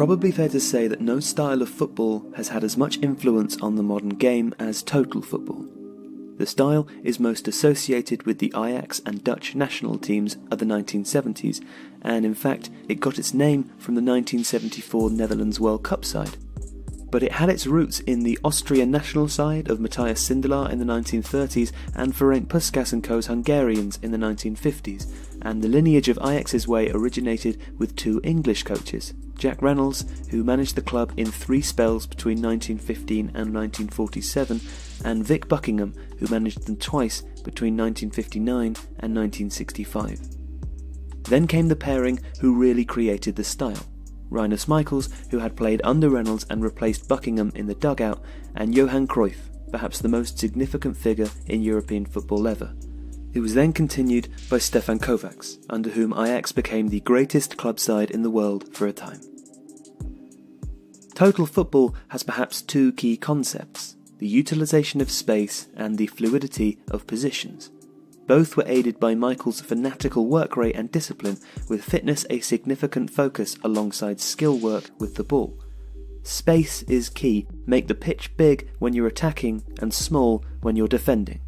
probably fair to say that no style of football has had as much influence on the modern game as total football. The style is most associated with the Ajax and Dutch national teams of the 1970s, and in fact it got its name from the 1974 Netherlands World Cup side. But it had its roots in the Austrian national side of Matthias Sindelar in the 1930s and Ferenc Puskás and co.'s Hungarians in the 1950s, and the lineage of Ajax's way originated with two English coaches, Jack Reynolds, who managed the club in 3 spells between 1915 and 1947, and Vic Buckingham, who managed them twice between 1959 and 1965. Then came the pairing who really created the style. Rinus Michels, who had played under Reynolds and replaced Buckingham in the dugout, and Johan Cruyff, perhaps the most significant figure in European football ever. It was then continued by Stefan Kovacs, under whom Ajax became the greatest club side in the world for a time. Total football has perhaps 2 key concepts: the utilisation of space and the fluidity of positions. Both were aided by Michels' fanatical work rate and discipline, with fitness a significant focus alongside skill work with the ball. Space is key. Make the pitch big when you're attacking and small when you're defending.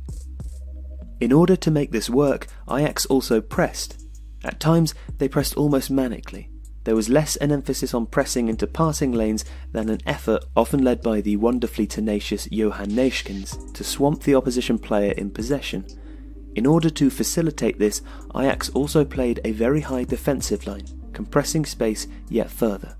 In order to make this work, Ajax also pressed. At times, they pressed almost manically. There was less an emphasis on pressing into passing lanes than an effort, often led by the wonderfully tenacious Johan Neeskens, to swamp the opposition player in possession. In order to facilitate this, Ajax also played a very high defensive line, compressing space yet further.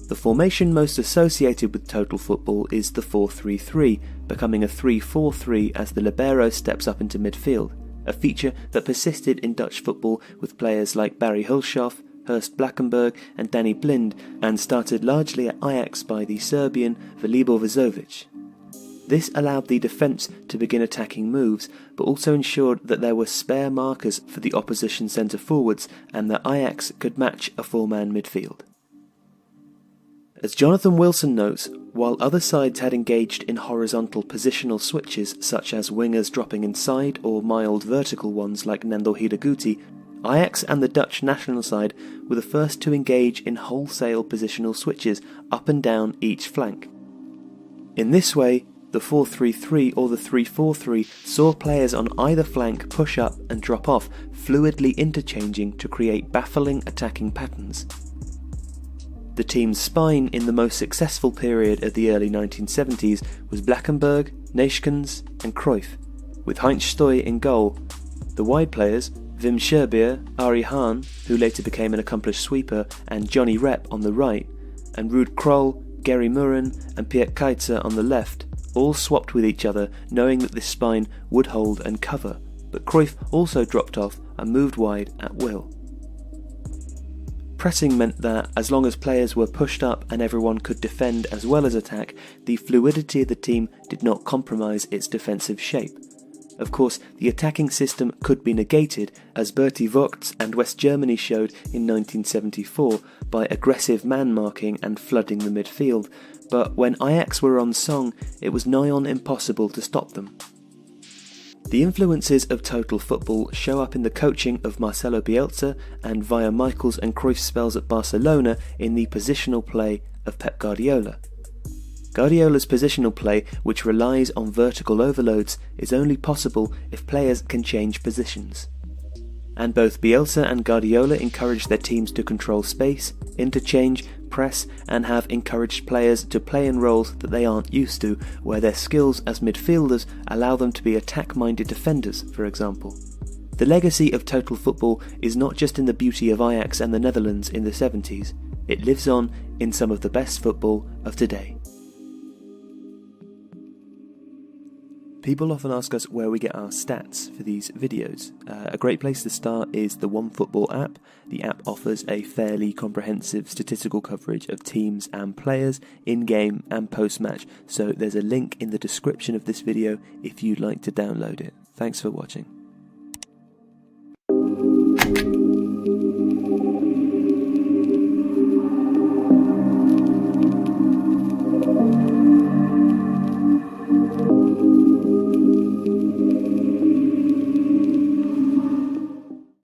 The formation most associated with total football is the 4-3-3, becoming a 3-4-3 as the libero steps up into midfield, a feature that persisted in Dutch football with players like Barry Hulshoff, Horst Blankenberg and Danny Blind, and started largely at Ajax by the Serbian Velibor Vazovic. This allowed the defence to begin attacking moves, but also ensured that there were spare markers for the opposition centre-forwards and that Ajax could match a 4-man midfield. As Jonathan Wilson notes, while other sides had engaged in horizontal positional switches such as wingers dropping inside or mild vertical ones like Nendel Hidegkuti, Ajax and the Dutch national side were the first to engage in wholesale positional switches up and down each flank. In this way, the 4-3-3 or the 3-4-3 saw players on either flank push up and drop off, fluidly interchanging to create baffling attacking patterns. The team's spine in the most successful period of the early 1970s was Blankenberg, Neeskens and Cruyff, with Heinz Stooij in goal. The wide players, Wim Scherbier, Arie Haan, who later became an accomplished sweeper, and Johnny Rep on the right, and Ruud Krol, Gary Muren and Piet Keizer on the left, all swapped with each other, knowing that this spine would hold and cover, but Cruyff also dropped off and moved wide at will. Pressing meant that, as long as players were pushed up and everyone could defend as well as attack, the fluidity of the team did not compromise its defensive shape. Of course, the attacking system could be negated, as Berti Vogts and West Germany showed in 1974, by aggressive man-marking and flooding the midfield, but when Ajax were on song, it was nigh on impossible to stop them. The influences of total football show up in the coaching of Marcelo Bielsa and via Michels and Cruyff's spells at Barcelona in the positional play of Pep Guardiola. Guardiola's positional play, which relies on vertical overloads, is only possible if players can change positions. And both Bielsa and Guardiola encourage their teams to control space, interchange, press, and have encouraged players to play in roles that they aren't used to, where their skills as midfielders allow them to be attack-minded defenders, for example. The legacy of total football is not just in the beauty of Ajax and the Netherlands in the 70s, it lives on in some of the best football of today. People often ask us where we get our stats for these videos. A great place to start is the OneFootball app. The app offers a fairly comprehensive statistical coverage of teams and players in-game and post-match, so there's a link in the description of this video if you'd like to download it. Thanks for watching.